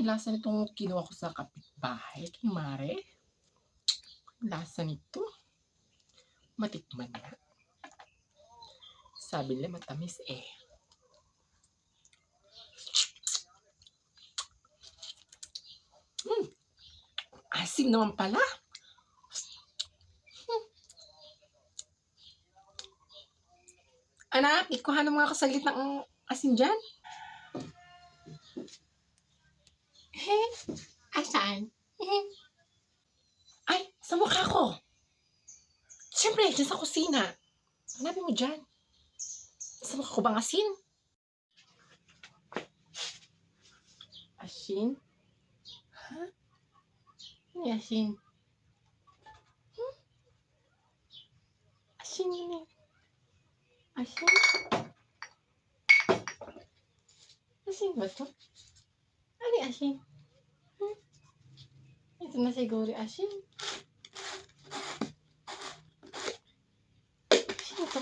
yung lasa nitong kinuha ko sa kapitbahay kay Mare. Lasa nito. Matikman nga. Sabi nila matamis eh. Asim naman pala. Anak, ikuha na mga kasaglit ng asin dyan. Asaan? Ay, sa mukha ko. Siyempre, dyan sa kusina. Hanapin mo dyan. Sa mukha ko bang asin? Asin? Ha? Ano yung asin? Asin yun eh. Asin? Asin ba to? Ano yung asin? Ito na siguro asin. Asin to?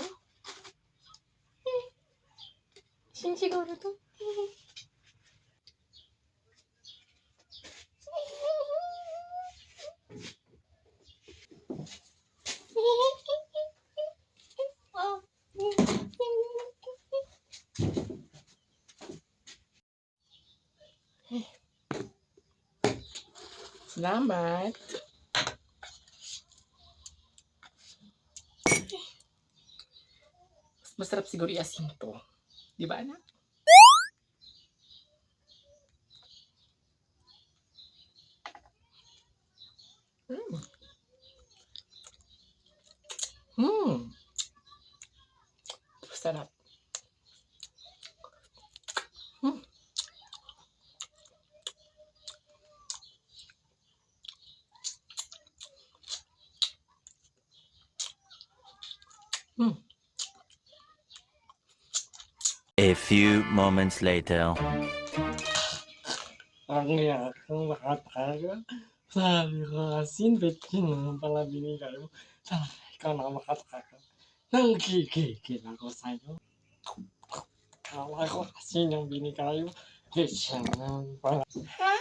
Asin siguro to? Salamat. Masarap siguro i-asin to. Di ba, anak? Sarap. A few moments later. Ang yakang makataka. Sabi ko, asin, betchin naman pala binigay mo. Sana ikaw na makataka. Nangkikikil ako sa'yo. Kala ko asin yung binigay mo. Betchin naman pala. Ha?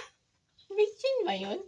Betchin ba yun?